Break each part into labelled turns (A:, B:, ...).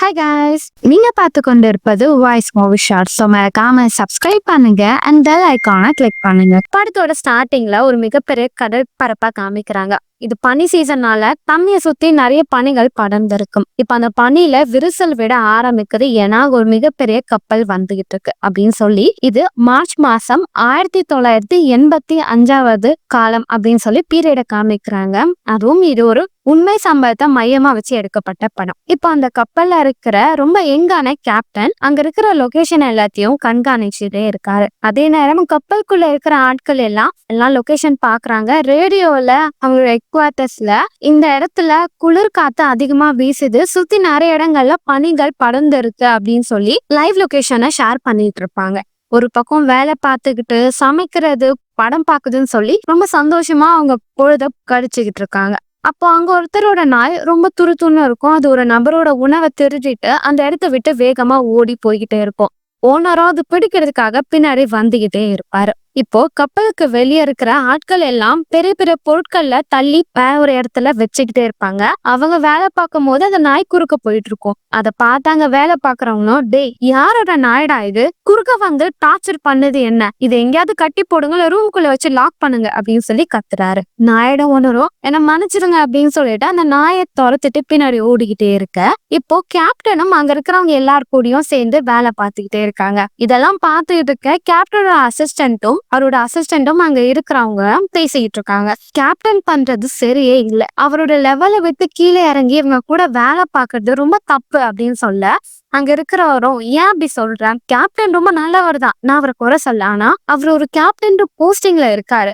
A: Hi guys, நீங்க பார்த்து கொண்டு இருப்பது வாய்ஸ் மூவி ஷார்ட். ஸோ மறக்காம சப்ஸ்கிரைப் பண்ணுங்க அண்ட் பெல் ஐக்கானை கிளிக் பண்ணுங்க. படத்தோட ஸ்டார்டிங்ல ஒரு மிகப்பெரிய கடல் பரப்பா காமிக்கிறாங்க. இது பனி சீசன்னால தண்ணியை சுத்தி நிறைய பனிகள் படர்ந்திருக்கும். இப்ப அந்த பனியில விரிசல் விட ஆரம்பிக்குது. ஏன்னா ஒரு மிகப்பெரிய கப்பல் வந்துகிட்டு இருக்கு அப்படின்னு சொல்லி இது மார்ச் மாசம் 1985 காலம் அப்படின்னு சொல்லி பீரியட காமிக்கிறாங்க. அதுவும் இது ஒரு உண்மை சம்பவத்தை மையமா வச்சு எடுக்கப்பட்ட படம். இப்போ அந்த கப்பல்ல இருக்கிற ரொம்ப யங்கான கேப்டன் அங்க இருக்கிற லொகேஷன் எல்லாத்தையும் கண்காணிச்சுட்டே இருக்காரு. அதே நேரம் கப்பலுக்குள்ள இருக்கிற ஆட்கள் எல்லாம் லொகேஷன் பாக்குறாங்க. ரேடியோல அவங்களோட எக்வாட்டர்ஸ்ல இந்த இடத்துல குளிர் காத்து அதிகமா வீசுது, சுத்தி நிறைய இடங்கள்ல பனிகள் படர்ந்து இருக்கு அப்படின்னு சொல்லி லைவ் லொகேஷனை ஷேர் பண்ணிட்டு இருப்பாங்க. ஒரு பக்கம் வேலை பார்த்துக்கிட்டு சமைக்கிறது படம் பாக்குதுன்னு சொல்லி ரொம்ப சந்தோஷமா அவங்க பொழுத கழிச்சுக்கிட்டு இருக்காங்க. அப்போ அங்க ஒருத்தரோட நாய் ரொம்ப துருத்துன்னு இருக்கும். அது ஒரு நபரோட உணவை திருடிட்டு அந்த இடத்த விட்டு வேகமா ஓடி போய்கிட்டே இருக்கும். ஓனரும் அது பிடிக்கிறதுக்காக பின்னாடி வந்துகிட்டே இருப்பாரு. இப்போ கப்பலுக்கு வெளியே இருக்கிற ஆட்கள் எல்லாம் பெரிய பெரிய பொருட்கள்ல தள்ளி வேற ஒரு இடத்துல வச்சுக்கிட்டே இருப்பாங்க. அவங்க வேலை பார்க்கும் போது அந்த நாய் குறுக்க போயிட்டு இருக்கும். அதை பார்த்தாங்க வேலை பாக்குறவங்களும், டேய் யாரோட நாய்டா இது, குறுக்க வந்து டார்ச்சர் பண்ணுது என்ன, இதை எங்கேயாவது கட்டி போடுங்க, ரூமுக்குள்ள வச்சு லாக் பண்ணுங்க அப்படின்னு சொல்லி கத்துறாரு. நாயோட ஓனரும் என்ன மன்னிச்சிருங்க அப்படின்னு சொல்லிட்டு அந்த நாயை துரத்துட்டு பின்னாடி ஓடிக்கிட்டே இருக்க. இப்போ கேப்டனும் அங்க இருக்கிறவங்க எல்லார் கூடயும் சேர்ந்து வேலை பார்த்துக்கிட்டே இருக்காங்க. இதெல்லாம் பார்த்துக்கிட்டு இருக்க கேப்டனோட அவரோட அசிஸ்டன்டும் அங்க இருக்கிறவங்க பேசிக்கிட்டு இருக்காங்க. கேப்டன் பண்றது சரியே இல்லை, அவரோட லெவலை விட்டு கீழே இறங்கி இவங்க கூட வேலை பார்க்கறது ரொம்ப தப்பு அப்படின்னு சொல்ல அங்க இருக்கிறவரும், ஏன் அப்படி சொல்றேன், கேப்டன் ரொம்ப நல்லவர் தான், நான் அவரை குறை சொல்ல, ஆனா அவர் ஒரு கேப்டன் போஸ்டிங்ல இருக்காரு,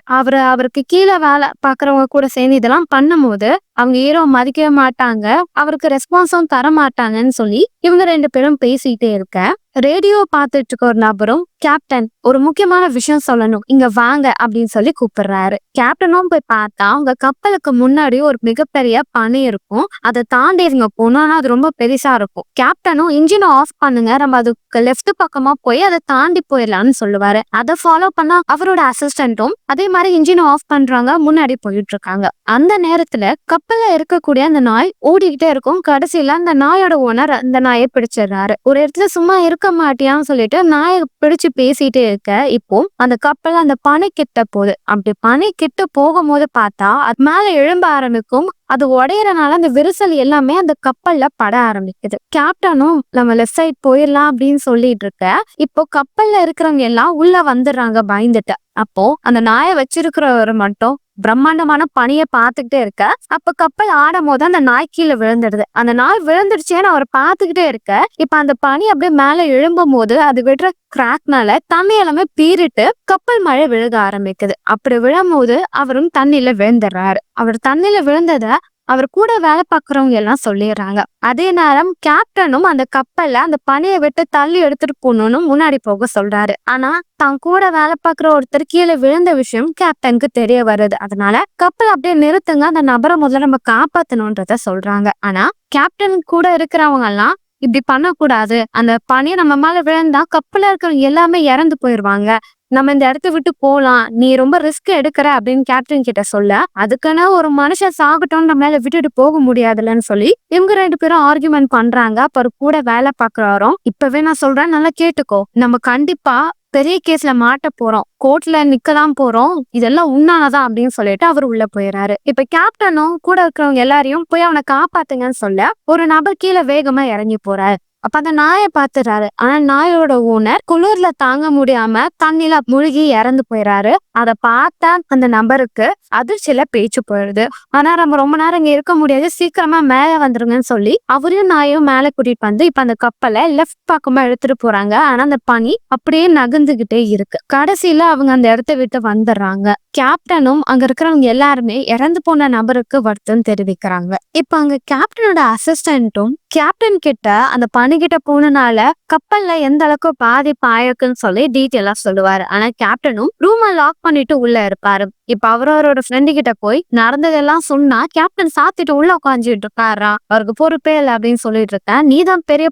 A: அவருக்கு கீழே வேலை பாக்குறவங்க கூட சேர்ந்து இதெல்லாம் பண்ணும் போது அவங்க ஹீரோ மதிக்கவே மாட்டாங்க, அவருக்கு ரெஸ்பான்ஸும் தர மாட்டாங்கன்னு சொல்லி இவங்க ரெண்டு பேரும் பேசிட்டே இருக்க. ரேடியோ பார்த்துட்டு இருக்க ஒரு நபரும், கேப்டன் ஒரு முக்கியமான விஷயம் சொல்லணும், இங்க வாங்க அப்படின்னு சொல்லி கூப்பிடுறாரு. கேப்டனும் போய் பார்த்தா அவங்க கப்பலுக்கு முன்னாடி ஒரு மிகப்பெரிய பனி இருக்கும். அதை தாண்டி இவங்க போனோம்னா அது ரொம்ப பெருசா இருக்கும். கேப்டனும் இன்ஜினை ஆஃப் பண்ணுங்க, நம்ம அதுக்கு லெஃப்ட் பக்கமா போய் அதை தாண்டி போயிடலாம்னு சொல்லுவாரு. அதை ஃபாலோ பண்ணா அவரோட அசிஸ்டன்ட்டும் அதே மாதிரி இன்ஜினை ஆஃப் பண்றாங்க, முன்னாடி போயிட்டு இருக்காங்க. அந்த நேரத்துல கப்பல்ல இருக்கக்கூடிய அந்த நாய் ஓடிக்கிட்டே இருக்கும். கடைசியில அந்த நாயோட ஓனர் அந்த நாயை பிடிச்சிடுறாரு. ஒரு இடத்துல சும்மா இருக்க மாட்டியான்னு சொல்லிட்டு நாயை பிடிச்சு பேசிட்டே இருக்க. இப்போ அந்த கப்பல் அந்த பனி கிட்ட போகுது. அப்படி பனி கிட்ட போகும்போது பார்த்தா அது மேல எழும்ப ஆரம்பிக்கும். அது உடையறனால அந்த விரிசல் எல்லாமே அந்த கப்பல்ல பட ஆரம்பிக்குது. கேப்டனும் நம்ம லெஃப்ட் சைட் போயிடலாம் அப்படின்னு சொல்லிட்டு இருக்க. இப்போ கப்பல்ல இருக்கிறவங்க எல்லாம் உள்ள வந்துடுறாங்க பயந்துட்டு. அப்போ அந்த நாயை வச்சிருக்கிறவர் மட்டும் பிரம்மாண்டமான பனியை பார்த்துக்கிட்டே இருக்க. அப்ப கப்பல் ஆடும் போது அந்த நாய் கீழே விழுந்துடுது. அந்த நாய் விழுந்துருச்சேன்னு அவர் பார்த்துக்கிட்டே இருக்க. இப்ப அந்த பனி அப்படியே மேல எழும்பும் போது அது விடுற கிராக்னால தண்ணி எல்லாமே பீறிட்டு கப்பல் மழை விழுக ஆரம்பிக்குது. அப்படி விழும்போது அவரும் தண்ணியில விழுந்துடுறாரு. அவர் தண்ணியில விழுந்தத அவர் கூட வேலை பார்க்கறவங்க எல்லாம் சொல்லிடுறாங்க. அதே நேரம் கேப்டனும் அந்த கப்பல்ல அந்த பனியை விட்டு தள்ளி எடுத்துட்டு போகணும்னு முன்னாடி போக சொல்றாரு. ஆனா தான் கூட வேலை பார்க்குற ஒருத்தர் கீழே விழுந்த விஷயம் கேப்டனுக்கு தெரிய வருது. அதனால கப்பல் அப்படியே நிறுத்துங்க, அந்த நபரை முதல்ல நம்ம காப்பாத்தணும்ன்றத சொல்றாங்க. ஆனா கேப்டன் கூட இருக்கிறவங்க எல்லாம் இப்படி பண்ணக்கூடாது, அந்த பனியை நம்ம மேல விழுந்தா கப்பல்ல இருக்கிறவங்க எல்லாமே இறந்து போயிருவாங்க, நம்ம இந்த இடத்த விட்டு போலாம், நீ ரொம்ப ரிஸ்க் எடுக்கிற அப்படின்னு கேப்டன் கிட்ட சொல்ல, அதுக்குன்னு ஒரு மனுஷன் சாகட்டும் நம்ம மேல விட்டுட்டு போக முடியாதுல்லன்னு சொல்லி இவங்க ரெண்டு பேரும் ஆர்குமெண்ட் பண்றாங்க. அப்புறம் கூட வேலை பாக்குறவரும், இப்பவே நான் சொல்றேன் நல்லா கேட்டுக்கோ, நம்ம கண்டிப்பா பெரிய கேஸ்ல மாட்ட போறோம், கோர்ட்ல நிக்கலாம் போறோம், இதெல்லாம் உண்ணானதான் அப்படின்னு சொல்லிட்டு அவர் உள்ள போயிடறாரு. இப்ப கேப்டனும் கூட இருக்கிறவங்க எல்லாரையும் போய் அவனை காப்பாத்துங்கன்னு சொல்ல ஒரு நபர் கீழே வேகமா இறங்கி போறாரு. அப்ப அந்த நாயை பாத்துறாரு. ஆனா நாயோட ஓனர் குளிர்ல தாங்க முடியாம தண்ணில முழுகி இறந்து போயிறாரு. அதை பார்த்தா அந்த நபருக்கு அதிர்ச்சியில பேச்சு போயிடுது. ஆனா நம்ம ரொம்ப நேரம் இங்க இருக்க முடியாது, சீக்கிரமா மேல வந்துருங்கன்னு சொல்லி அவரையும் நாயும் மேல கூட்டிட்டு வந்து இப்ப அந்த கப்பலை லெஃப்ட் பக்கமா எடுத்துட்டு போறாங்க. ஆனா அந்த பனி அப்படியே நகர்ந்துகிட்டே இருக்கு. கடைசியில அவங்க அந்த இடத்த விட்டு வந்துடுறாங்க. கேப்டனும் அங்க இருக்கிறவங்க எல்லாருமே இறந்து போன நபருக்கு வருத்தம் தெரிவிக்கிறாங்க. இப்ப அங்க கேப்டனோட அசிஸ்டன்ட்டும் கேப்டன் கிட்ட அந்த பனிகிட்ட போனனால கப்பல்ல எந்த அளவுக்கு பாதிப்பு ஆயிருக்குன்னு சொல்லி டீட்டெயிலா சொல்லுவாரு. ஆனா கேப்டனும் ரூமை லாக் பண்ணிட்டு உள்ள இருப்பாரு. இப்ப அவரோட ஃப்ரெண்டு கிட்ட போய் நடந்ததெல்லாம் சொன்னா கேப்டன் சாத்திட்டு உள்ள உட்காந்துட்டு இருக்காரா, அவருக்கு பொறுப்பே இல்லை அப்படின்னு சொல்லிட்டு இருக்கேன். நீதான் பெரிய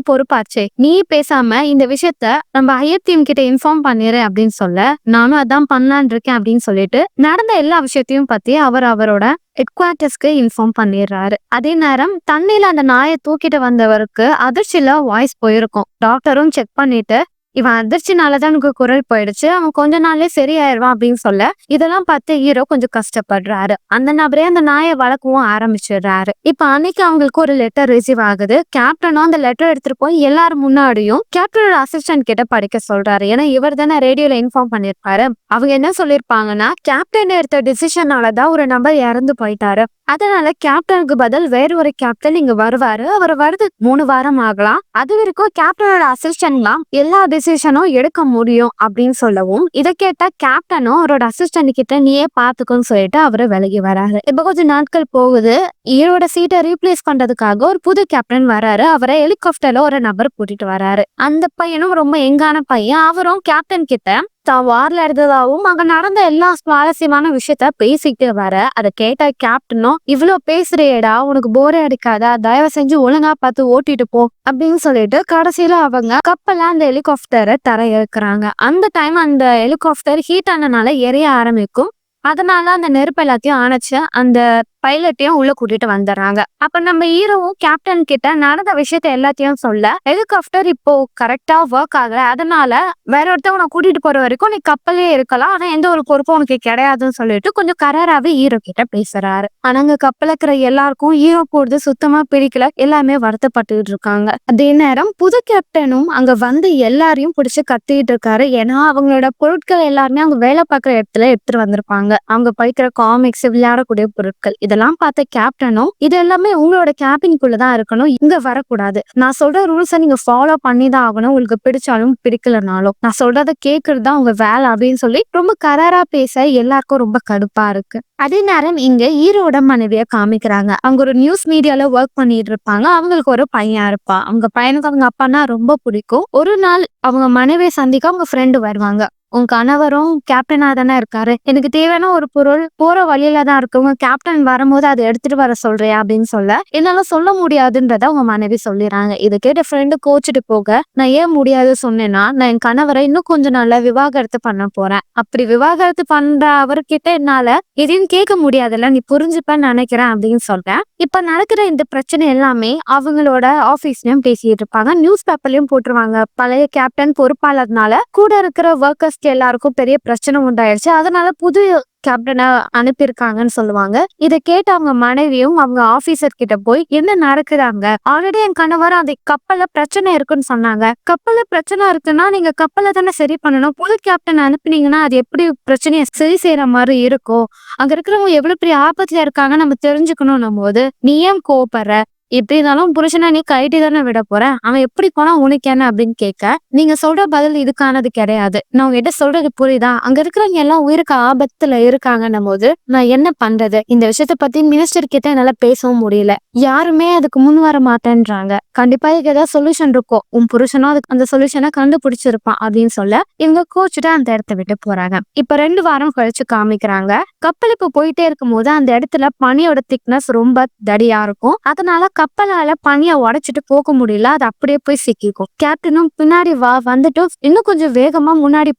A: பொறுப்பாச்சே, நீ பேசாம இந்த விஷயத்த நம்ம ஹையர் டீம் கிட்ட இன்ஃபார்ம் பண்ணிரு அப்படின்னு சொல்ல, நானும் அதான் பண்ணலான் இருக்கேன் அப்படின்னு சொல்லிட்டு நடந்த எல்லா விஷயத்தையும் பத்தி அவரோட ஹெட் குவார்டர்ஸ்க்கு இன்ஃபார்ம் பண்ணிடுறாரு. அதே நேரம் தண்ணியில அந்த நாயை தூக்கிட்டு வந்தவருக்கு அதிர்ச்சியில வாய்ஸ் போயிருக்கும். டாக்டரும் செக் பண்ணிட்டு இவன் அதிர்ச்சினாலதான் எனக்கு குரல் போயிடுச்சு, அவன் கொஞ்ச நாள்லயே சரியாயிருவான் அப்படின்னு சொல்ல இதெல்லாம் பார்த்து ஹீரோ கொஞ்சம் கஷ்டப்படுறாரு. அந்த நபரே அந்த நாயை வளர்க்கவும் ஆரம்பிச்சிடுறாரு. இப்ப அன்னைக்கு அவங்களுக்கு ஒரு லெட்டர் ரிசீவ் ஆகுது. கேப்டனும் அந்த லெட்டர் எடுத்துட்டு போய் எல்லாரும் முன்னாடியும் கேப்டனோட அசிஸ்டன்ட் கிட்ட படிக்க சொல்றாரு. ஏன்னா இவர் தானே ரேடியோல இன்ஃபார்ம் பண்ணிருப்பாரு. அவங்க என்ன சொல்லிருப்பாங்கன்னா, கேப்டன் எடுத்த டிசிஷனாலதான் ஒரு நபர் இறந்து போயிட்டாரு, அதனால கேப்டனுக்கு பதில் வேற ஒரு கேப்டன் இங்க வருவாரு, அவர் வருது 3 வாரம் ஆகலாம், அது வரைக்கும் கேப்டனோட அசிஸ்டன்ட்லாம் எல்லா டிசிஷனும் எடுக்க முடியும் அப்படின்னு சொல்லவும் இதை கேட்ட கேப்டனும் அவரோட அசிஸ்டன்ட் கிட்ட நீயே பாத்துக்கோன்னு சொல்லிட்டு அவரு விலகி வராரு. இப்ப கொஞ்சம் நாட்கள் போகுது. ஈரோட சீட்டை ரீப்ளேஸ் பண்றதுக்காக ஒரு புது கேப்டன் வராரு. அவரை ஹெலிகாப்டர்ல ஒரு நபர் கூட்டிட்டு வராரு. அந்த பையனும் ரொம்ப எங்கான பையன். அவரும் கேப்டன் கிட்ட தான் வார்ல இருந்ததாவும் அங்க நடந்த எல்லா சுவாரஸ்யமான விஷயத்த பேசிக்கிட்டு வர அதை கேட்ட கேப்டனும் இவ்வளவு பேசுறியடா, உனக்கு போரே அடிக்காதா, தயவு செஞ்சு ஒழுங்கா பார்த்து ஓட்டிட்டு போ அப்படின்னு சொல்லிட்டு கடைசியில அவங்க கப்பல்ல அந்த ஹெலிகாப்டரை தர இறக்குறாங்க. அந்த டைம் அந்த ஹெலிகாப்டர் ஹீட் ஆனனால எரிய ஆரம்பிக்கும். அதனால அந்த நெருப்பு எல்லாத்தையும் அணைச்சு அந்த பைலட்டையும் உள்ள கூட்டிட்டு வந்துடுறாங்க. அப்ப நம்ம ஹீரோவும் கேப்டன் கிட்ட நடந்த விஷயத்த எல்லாத்தையும் சொல்ல ஹெலிகாப்டர் இப்போ கரெக்டா ஒர்க் ஆகல, அதனால வேற ஒருத்தவங்க கூட்டிட்டு போற வரைக்கும் நீ கப்பலே இருக்கலாம், ஆனா எந்த ஒரு பொறுப்பும் உனக்கு கிடையாதுன்னு சொல்லிட்டு கொஞ்சம் கராராவே ஹீரோ கிட்ட பேசுறாரு. ஆனா அங்க கப்பல இருக்கிற எல்லாருக்கும் ஹீரோ போறது சுத்தமா பிடிக்கல, எல்லாமே வருத்தப்பட்டு இருக்காங்க. அதே நேரம் புது கேப்டனும் அங்க வந்து எல்லாரையும் பிடிச்சு கத்திட்டு இருக்காரு. ஏன்னா அவங்களோட பொருட்கள் எல்லாருமே அவங்க வேலை பார்க்குற இடத்துல எடுத்துட்டு வந்திருப்பாங்க. அவங்க படிக்கிற காமிக்ஸ், விளையாடக்கூடிய பொருட்கள், இதெல்லாம் பார்த்த கேப்டனும் இது எல்லாமே உங்களோட கேபினுக்குள்ளதான் இருக்கணும், இங்க வரக்கூடாது, நான் சொல்ற ரூல்ஸை நீங்க ஃபாலோ பண்ணிதான் ஆகணும், உங்களுக்கு பிடிச்சாலும் பிடிக்கலனாலும் நான் சொல்றதை கேட்கறதுதான் உங்க வேலை அப்படின்னு சொல்லி ரொம்ப கராரா பேச எல்லாருக்கும் ரொம்ப கடுப்பா இருக்கு. அதே நேரம் இங்க ஹீரோட மனைவிய காமிக்கிறாங்க. அவங்க ஒரு நியூஸ் மீடியால ஒர்க் பண்ணிட்டு இருப்பாங்க. அவங்களுக்கு ஒரு பையன் இருப்பா. அவங்க பையனுக்கு அவங்க அப்பான்னா ரொம்ப பிடிக்கும். ஒரு நாள் அவங்க மனைவியை சந்திக்க அவங்க ஃப்ரெண்டு வருவாங்க. உன் கணவரும் கேப்டனா தானே இருக்காரு, எனக்கு தேவையான ஒரு பொருள் போற வழியில தான் இருக்கு, உங்க கேப்டன் வரும்போது அதை எடுத்துட்டு வர சொல்றியா அப்படின்னு சொல்ல என்னால சொல்ல முடியாதுன்றத உங்க மனைவி சொல்லிடுறாங்க. இதை கேட்ட ஃப்ரெண்டு கோச்சிட்டு போக, நான் ஏன் முடியாது சொன்னேன்னா, நான் என் கணவரை இன்னும் கொஞ்சம் நாள்ல விவாகரத்து பண்ண போறேன், அப்படி விவாகரத்து பண்ற அவர்கிட்ட என்னால எதையும் கேட்க முடியாதுல்ல, நீ புரிஞ்சுப்பன்னு நினைக்கிறேன் அப்படின்னு சொல்றேன். இப்ப நடக்கிற இந்த பிரச்சனை எல்லாமே அவங்களோட ஆபீஸ்லயும் பேசிட்டு இருப்பாங்க, நியூஸ் பேப்பர்லயும் போட்டுருவாங்க. பழைய கேப்டன் பொறுப்பாளர்னால கூட இருக்கிற ஒர்க்கர்ஸ் எல்லாருக்கும் பெரிய பிரச்சனை உண்டாயிருச்சு, அதனால புது கேப்டனை அனுப்பியிருக்காங்கன்னு சொல்லுவாங்க. இதை கேட்டு அவங்க மனைவியும் அவங்க ஆபீசர் கிட்ட போய் என்ன நடக்குறாங்க, ஆல்ரெடி என் கணவர் அந்த கப்பல்ல பிரச்சனை இருக்குன்னு சொன்னாங்க, கப்பல்ல பிரச்சனை இருக்குன்னா நீங்க கப்பலை தானே சரி பண்ணணும், புது கேப்டன் அனுப்பினீங்கன்னா அது எப்படி பிரச்சனையை சரி செய்யற மாதிரி இருக்கும், அங்க இருக்கிறவங்க எவ்வளவு பெரிய ஆபத்துல இருக்காங்க நம்ம தெரிஞ்சுக்கணும் போது நீ ஏன் கோவப்படுற, எப்படி இருந்தாலும் புருஷனை நீ கைட்டி தானே விட போற, அவன் எப்படி போனா உனக்கு என்ன அப்படின்னு கேட்க, நீங்க சொல்ற பதில் இதுக்கானது கிடையாது, நான் உங்ககிட்ட சொல்றது புரியுதா, அங்க இருக்கிறவங்க எல்லாம் உயிருக்கு ஆபத்துல இருக்காங்கன்னும் போது நான் என்ன பண்றது, இந்த விஷயத்த பத்தி மினிஸ்டர் கிட்ட என்னால பேசவும் முடியல, யாருமே அதுக்கு முன் வர மாட்டேன்றாங்க, கண்டிப்பா இதுக்கு ஏதாவது சொல்யூஷன் இருக்கும், உன் புருஷனும் அதுக்கு அந்த சொல்யூஷனை கண்டுபிடிச்சிருப்பான் அப்படின்னு சொல்ல இவங்க கோச்சுட்டு அந்த இடத்த விட்டு போறாங்க. இப்ப 2 வாரம் கழிச்சு காமிக்கிறாங்க. கப்பல் இப்ப போயிட்டே இருக்கும் போது அந்த இடத்துல பனியோட திக்னஸ் ரொம்ப தடியா இருக்கும், அதனால கப்பலால பனியை உடைச்சிட்டு போக முடியல, அது அப்படியே போய் சிக்கிக்கும். கேப்டனும் பின்னாடி வந்துட்டு இன்னும் கொஞ்சம் வேகமா முன்னாடி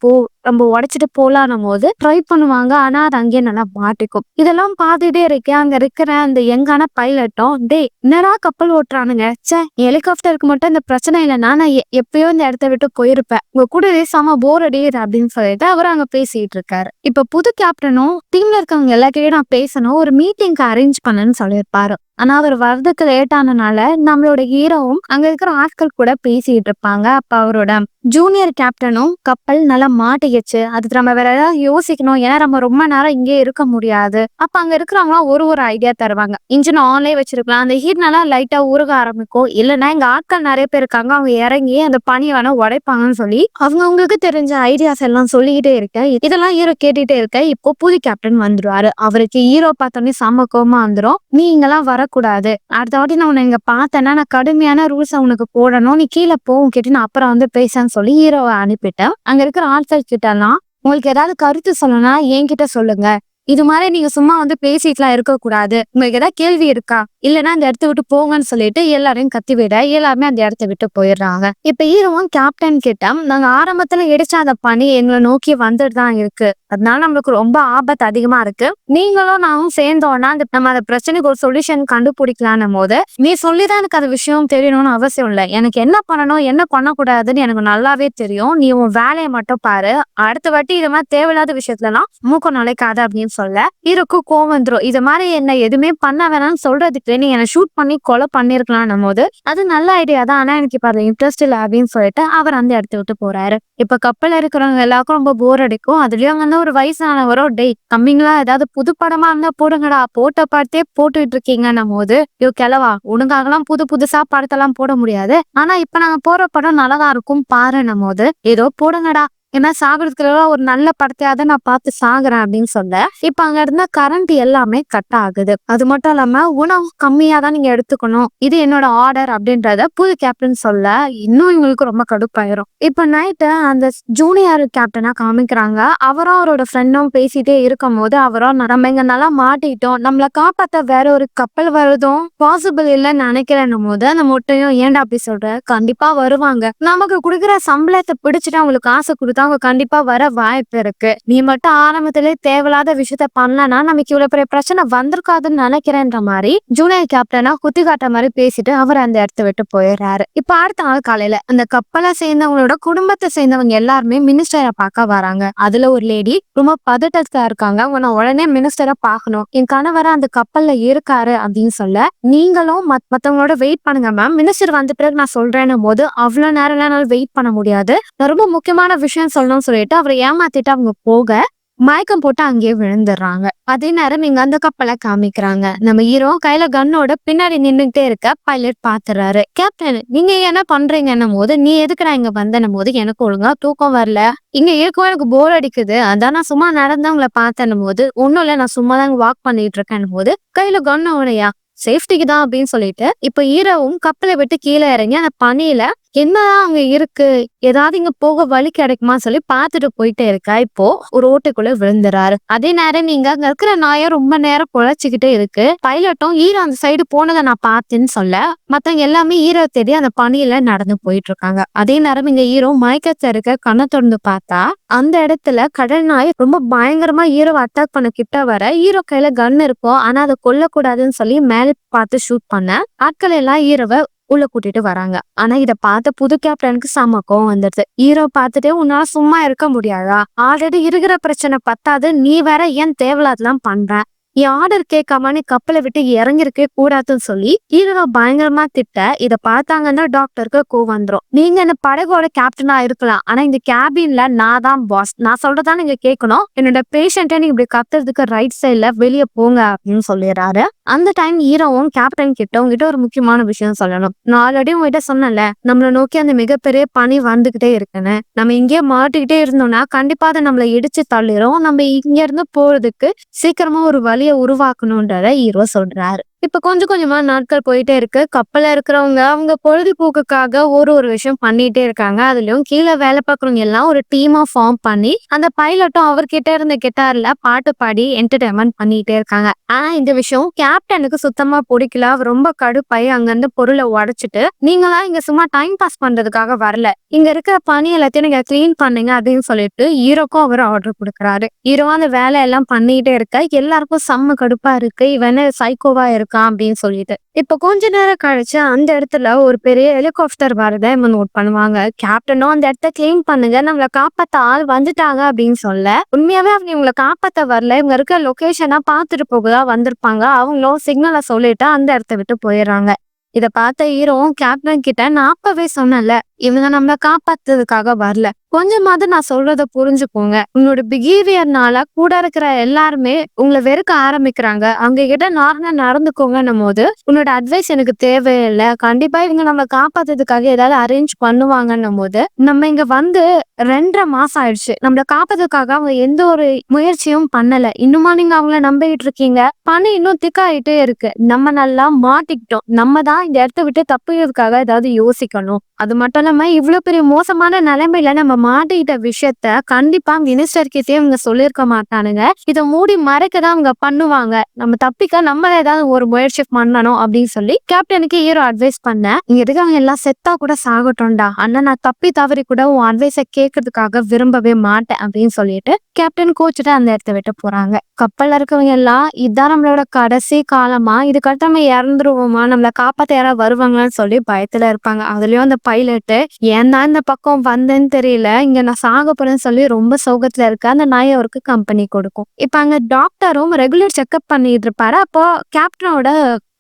A: நம்ம உடைச்சிட்டு போலான்னும் போது ட்ரை பண்ணுவாங்க, ஆனா அது அங்கேயே நல்லா மாட்டிக்கும். இதெல்லாம் பார்த்துட்டே இருக்கேன். அங்க இருக்கிற அந்த யங்கான பைலட்டும் டே என்னடா கப்பல் ஓட்டுறானுங்க, சே ஹெலிகாப்டருக்கு மட்டும் இந்த பிரச்சனை இல்லைன்னா நான் எப்பயோ இந்த இடத்த விட்டு போயிருப்பேன், உங்க கூட செம போர் அடியுது அப்படின்னு சொல்லிட்டு அவர் அங்க பேசிட்டு இருக்காரு. இப்ப புது கேப்டனும் டீம்ல இருக்கவங்க எல்லாத்தையும் நான் பேசணும், ஒரு மீட்டிங்க்கு அரேஞ்ச் பண்ணுன்னு சொல்லியிருப்பாரு. ஆனா அவர் வர்றதுக்கு லேட் ஆனனால நம்மளோட ஹீரோவும் அங்க இருக்கிற ஆட்கள் கூட பேசிட்டு இருப்பாங்க. அப்ப அவரோட ஜூனியர் கேப்டனும் கப்பல் நல்லா மாட்டிக்கிச்சு, அதுக்கு நம்ம வேற ஏதாவது யோசிக்கணும், ஏன்னா நம்ம ரொம்ப நேரம் இங்கே இருக்க முடியாது. அப்ப அங்க இருக்கிறவங்க ஒரு ஐடியா தருவாங்க, இன்ஜின் ஆன்லயே வச்சிருக்கலாம், அந்த ஹீட் நல்லா லைட்டா உருக ஆரம்பிக்கும், இல்லைன்னா எங்க ஆட்கள் நிறைய பேர் இருக்காங்க, அவங்க இறங்கி அந்த பனியை வேணா உடைப்பாங்கன்னு சொல்லி அவங்களுக்கு தெரிஞ்ச ஐடியாஸ் எல்லாம் சொல்லிக்கிட்டே இருக்க. இதெல்லாம் ஹீரோ கேட்டுட்டே இருக்க. இப்போ புது கேப்டன் வந்துருவாரு. அவருக்கு ஹீரோ பார்த்தோன்னே செம கோவமா வந்துடும், நீ இங்கெல்லாம் வரக்கூடாது, அடுத்த வாட்டி நான் உன்னை இங்க பார்த்தேன்னா நான் கடுமையான ரூல்ஸ் உனக்கு போடணும், நீ கீழே போகும் கேட்டு நான் அப்புறம் வந்து பேசன்னு சொல்லி ஹீரோவை அனுப்பிட்டேன். அங்க இருக்கிற ஆட்கள் கிட்ட எல்லாம் உங்களுக்கு ஏதாவது கருத்து சொல்லணும்னா என்கிட்ட சொல்லுங்க, இது மாதிரி நீங்க சும்மா வந்து பேசிட்டுலாம் இருக்கக்கூடாது. உங்களுக்கு ஏதாவது கேள்வி இருக்கா? இல்லன்னா அந்த இடத்த விட்டு போங்கன்னு சொல்லிட்டு எல்லாரையும் கத்தி விட எல்லாருமே அந்த இடத்த விட்டு போயிடுறாங்க. இப்ப ஹீரோவும் கேப்டன் கிட்ட நாங்க ஆரம்பத்துல இடிச்ச அந்த பனி எங்களை நோக்கி வந்துட்டு தான் இருக்கு. அதனால நம்மளுக்கு ரொம்ப ஆபத்து அதிகமா இருக்கு. நீங்களும் நானும் சேர்ந்தோம்னா நம்ம அந்த பிரச்சனைக்கு ஒரு சொல்யூஷன் கண்டுபிடிக்கலான்னும் போது, நீ சொல்லிதான் எனக்கு அந்த விஷயம் தெரியணும்னு அவசியம் இல்லை. எனக்கு என்ன பண்ணணும் என்ன பண்ணக்கூடாதுன்னு எனக்கு நல்லாவே தெரியும். நீ உன் வேலையை மட்டும் பாரு. அடுத்த வாட்டி இது மாதிரி தேவையில்லாத விஷயத்துலலாம் மூக்க நுழைக்காத அப்படின்னு சொல்ல ஹீரோக்கு கோவம் வந்துரும். இது மாதிரி என்ன எதுவுமே பண்ண வேணாம்னு சொல்றதுக்கு நீ என்ன ஷூட் பண்ணி கொலை பண்ணிருக்கலாம் போது அது நல்ல ஐடியா தான். ஆனா எனக்கு இப்ப அது இன்ட்ரெஸ்ட் இல்லை அப்படின்னு சொல்லிட்டு அவர் அந்த இடத்த விட்டு போறாரு. இப்ப கப்பல்ல இருக்கிறவங்க எல்லாருக்கும் ரொம்ப போர் அடிக்கும். அதுலயும் அங்க வந்து ஒரு வயசானவரோ டேய் தம்பிங்களா ஏதாவது புது படமா இருந்தா போடுங்கடா, போட்ட பார்த்தே போட்டுட்டு இருக்கீங்கன்னும் போது கிளவா உனக்காகலாம் புதுசா படத்தெல்லாம் போட முடியாது. ஆனா இப்ப நாங்க போற படம் நல்லதா இருக்கும் பாருன்னும் போது ஏதோ போடுங்கடா, ஏன்னா சாகுறதுக்குள்ள ஒரு நல்ல படத்தையாவது நான் பார்த்து சாகுறேன் அப்படின்னு சொல்ல இப்ப அங்க இருந்த கரண்ட் எல்லாமே கட் ஆகுது. அது மட்டும் இல்லாம உணவு கம்மியா தான் நீங்க எடுத்துக்கணும், இது என்னோட ஆர்டர் அப்படின்றத புது கேப்டன் சொல்ல இன்னும் இவங்களுக்கு ரொம்ப கடுப்பாயிரும். இப்ப நைட்டு அந்த ஜூனியர் கேப்டனா காமிக்கிறாங்க. அவரும் அவரோட ஃப்ரெண்டும் பேசிட்டே இருக்கும் போது அவரும் நம்ம இங்க நல்லா மாட்டிக்கிட்டோம், நம்மளை காப்பாத்த வேற ஒரு கப்பல் வருதும் பாசிபிள் இல்லைன்னு நினைக்கிறேன்னும் போது அந்த முட்டையும் ஏன்டா அப்படி சொல்ற, கண்டிப்பா வருவாங்க, நமக்கு குடுக்குற சம்பளத்தை பிடிச்சிட்டு அவங்களுக்கு காசு கொடுத்து அவங்க கண்டிப்பா வர வாய்ப்பு இருக்கு. நீ மட்டும் ஆரம்பத்திலே தேவையில்லாத விஷயத்த பண்ணலன்னா நமக்கு இவ்வளவு பெரிய பிரச்சனை வந்திருக்காதுன்னு நினைக்கிறேன்ற மாதிரி ஜூனியர் கேப்டனா குத்தி காட்ட மாதிரி பேசிட்டு அவர் அந்த இடத்த விட்டு போயிடுறாரு. இப்ப அடுத்த நாள் காலையில அந்த கப்பலை சேர்ந்தவங்களோட குடும்பத்தை சேர்ந்தவங்க எல்லாருமே மினிஸ்டரை பார்க்க வராங்க. அதுல ஒரு லேடி ரொம்ப பதட்டத்தா இருக்காங்க. அவங்க நான் உடனே மினிஸ்டரை பார்க்கணும், என் கணவரை அந்த கப்பல்ல இருக்காரு அப்படின்னு சொல்ல நீங்களும் மத்தவங்களோட வெயிட் பண்ணுங்க மேம், மினிஸ்டர் வந்த பிறகு நான் சொல்றேன்னும் போது அவ்வளவு நேரம் வெயிட் பண்ண முடியாது, ரொம்ப முக்கியமான விஷயம் சொல்லணும்னு சொல்லிட்டு அவரை ஏமாத்திட்டு அவங்க போக மயக்கம் போட்டு அங்கேயே விழுந்துடுறாங்க. அதே நேரம் இங்க அந்த கப்பலை காமிக்கிறாங்க. நம்ம ஹீரோ கையில கன்னோட பின்னாடி நின்றுட்டே இருக்க பைலட் பாத்துறாரு. கேப்டன் நீங்க என்ன பண்றீங்கன்னும் போது நீ எதுக்குடா இங்க வந்தனும் போது எனக்கு ஒழுங்கா தூக்கம் வரல, இங்க இருக்கும் எனக்கு போர் அடிக்குது, அதான் நான் சும்மா நடந்தவங்களை பார்த்தேன்னும் போது ஒன்னும் இல்ல நான் சும்மா தான் வாக் பண்ணிட்டு இருக்கேன் போது கையில கன்னோடையா சேஃப்டிக்கு தான் அப்படின்னு சொல்லிட்டு இப்ப ஹீரோவும் கப்பலை விட்டு கீழே இறங்கி அந்த பனியில என்னதான் அங்க இருக்கு, ஏதாவது இங்க போக வழி கிடைக்குமா சொல்லி பாத்துட்டு போயிட்டே இருக்கா. இப்போ ஒரு ஓட்டுக்குள்ள விழுந்துறாரு. அதே நேரம் நீங்க அங்க இருக்கிற நாயம் ரொம்ப நேரம் குழைச்சிக்கிட்டே இருக்கு. பைலட்டும் ஹீரோ அந்த சைடு போனதை நான் பார்த்தேன்னு சொல்ல மத்தவங்க எல்லாமே ஹீரோ தேடி அந்த பனியில நடந்து போயிட்டு இருக்காங்க. அதே நேரம் இங்க ஹீரோ மயக்கத்தை இருக்க கண்ணை திறந்து பார்த்தா அந்த இடத்துல கடல் நாய் ரொம்ப பயங்கரமா ஹீரோ அட்டாக் பண்ண கிட்ட வர ஹீரோ கையில கன் இருக்கும். ஆனா அதை கொல்லக்கூடாதுன்னு சொல்லி மேல பார்த்து ஷூட் பண்ண ஆட்கள் எல்லாம் ஹீரோவை உள்ள கூட்டிட்டு வராங்க. ஆனா இத பார்த்த புது கேப்டனுக்கு செம கோவம் வந்துடுது. ஹீரோ பார்த்துட்டே உன்னால சும்மா இருக்க முடியாதா, ஆல்ரெடி இருக்கிற பிரச்சனை பத்தாது நீ வேற ஏன் தேவையில்லாதெல்லாம் பண்ற, என் ஆர்டர் கேட்காம நீ கப்பலை விட்டு இறங்கிருக்கே கூடாதுன்னு சொல்லி ஹீரோ பயங்கரமா திட்ட இதை பார்த்தாங்கன்னா டாக்டருக்கு கோவம் வந்துடும். நீங்க இந்த படகோட கேப்டனா இருக்கலாம், ஆனா இந்த கேபின்ல நான் தான் பாஸ், நான் சொல்றதான் நீங்க கேட்கணும், என்னோட பேஷண்ட்டை நீங்க இப்படி கத்துறதுக்கு ரைட் சைட்ல வெளியே போங்க அப்படின்னு சொல்லிடுறாரு. அந்த டைம் ஹீரோவும் கேப்டன் கிட்ட உங்ககிட்ட ஒரு முக்கியமான விஷயம் சொல்லணும், நான் ஆல்ரெடி உங்ககிட்ட சொன்னல நம்மளை நோக்கி அந்த மிகப்பெரிய பனி வந்துகிட்டே இருக்குன்னு, நம்ம இங்கே மாட்டிக்கிட்டே இருந்தோம்னா கண்டிப்பா அதை நம்மளை இடிச்சு தள்ளிரும், நம்ம இங்க இருந்து போறதுக்கு சீக்கிரமா ஒரு வழியை உருவாக்கணும்ன்றத ஹீரோ சொல்றாரு. இப்ப கொஞ்சம் கொஞ்சமா நாட்கள் போயிட்டே இருக்கு. கப்பல்ல இருக்கிறவங்க அவங்க பொழுதுபோக்குக்காக ஒரு விஷயம் பண்ணிட்டே இருக்காங்க. அதுலயும் கீழே வேலை பார்க்கறவங்க எல்லாம் ஒரு டீமா ஃபார்ம் பண்ணி அந்த பைலட்டும் அவர்கிட்ட இருந்த கிட்டார்ல பாட்டு பாடி என்டர்டைன்மெண்ட் பண்ணிட்டே இருக்காங்க. ஆனா இந்த விஷயம் கேப்டனுக்கு சுத்தமா பிடிக்கல. அவர் ரொம்ப கடுப்பாய் அங்க இருந்து பொருளை உடைச்சிட்டு நீங்களாம் இங்க சும்மா டைம் பாஸ் பண்றதுக்காக வரல, இங்க இருக்கிற பனி எல்லாத்தையும் நீங்க கிளீன் பண்ணுங்க அப்படின்னு சொல்லிட்டு ஹீரோக்கும் அவர் ஆர்டர் கொடுக்குறாரு. ஹீரோ அந்த வேலை எல்லாம் பண்ணிட்டே இருக்க எல்லாருக்கும் செம்ம கடுப்பா இருக்கு, இவன் சைக்கோவா இருக்கு அப்படின்னு சொல்லிட்டு இப்ப கொஞ்ச நேரம் கழிச்சு அந்த இடத்துல ஒரு பெரிய ஹெலிகாப்டர் வரதை நோட் பண்ணுவாங்க. கேப்டனும் அந்த இடத்த கிளீன் பண்ணுங்க, நம்மளை காப்பாத்த ஆள் வந்துட்டாங்க அப்படின்னு சொல்ல உண்மையாவே அவங்க இவங்களை காப்பாத்த வரல, இவங்க இருக்க லொகேஷனா பாத்துட்டு போகதா வந்திருப்பாங்க. அவங்களும் சிக்னலை சொல்லிட்டு அந்த இடத்த விட்டு போயிடுறாங்க. இத பார்த்த ஹீரோவும் கேப்டன் கிட்ட நான் அப்பவே சொன்னல இவங்க நம்மளை காப்பாத்துறதுக்காக வரல, கொஞ்சமாவது நான் சொல்றத புரிஞ்சுக்கோங்க, உங்களோட பிஹேவியர்னால கூட இருக்கிற எல்லாருமே உங்களை வெறுக்க ஆரம்பிக்கிறாங்க, அவங்க கிட்ட நார்மலா நடந்துக்கோங்கன்னும் போது உன்னோட அட்வைஸ் எனக்கு தேவையில்லை, கண்டிப்பா இவங்க நம்மளை காப்பாத்துறதுக்காக ஏதாவது அரேஞ்ச் பண்ணுவாங்கன்னும் போது நம்ம இங்க வந்து 2.5 மாசம் ஆயிடுச்சு, நம்மளை காப்பாத்துறதுக்காக அவங்க எந்த ஒரு முயற்சியும் பண்ணல, இன்னுமா நீங்க அவங்கள நம்பிக்கிட்டு இருக்கீங்க, பணி இன்னும் திக்காயிட்டே இருக்கு, நம்ம நல்லா மாட்டிக்கிட்டோம், நம்ம தான் இந்த இடத்த விட்டு தப்புறதுக்காக ஏதாவது யோசிக்கணும், அது மட்டும் நிலைமை இவ்வளவு பெரிய மோசமான நிலைமையில நம்ம மாட்டிக்கிட்ட விஷயத்த கண்டிப்பா மினிஸ்டர் கிட்டே இவங்க சொல்லியிருக்க மாட்டானுங்க. இதை மூடி மறைக்கதான் அவங்க பண்ணுவாங்க. நம்ம தப்பிக்க நம்ம ஏதாவது ஒரு முயற்சி பண்ணணும் அப்படின்னு சொல்லி கேப்டனுக்கு ஹீரோ அட்வைஸ் பண்ண, இங்க இருக்கவங்க எல்லாம் செத்தா கூட சாகட்டும்டா, ஆனா நான் தப்பி தவறி கூட உன் அட்வைஸை கேட்கறதுக்காக விரும்பவே மாட்டேன் அப்படின்னு சொல்லிட்டு கேப்டன் கோச்சுட்டு அந்த இடத்த விட்டு போறாங்க. கப்பல்ல இருக்கவங்க எல்லாம் இதான் நம்மளோட கடைசி காலமா, இதுக்கடுத்து நம்ம இறந்துருவோமா, நம்மளை காப்பாத்த யாராவது வருவாங்களான்னு சொல்லி பயத்துல இருப்பாங்க. அதுலயும் அந்த பைலட்டு ஏன் தான் இந்த பக்கம் வந்தேன்னு தெரியல, இங்க நான் சாக போறேன்னு சொல்லி ரொம்ப சோகத்துல இருக்க அந்த நாய் அவருக்கு கம்பெனி கொடுக்கும். இப்ப அங்க டாக்டரும் ரெகுலர் செக்அப் பண்ணிட்டு இருப்பாரு. அப்போ கேப்டனோட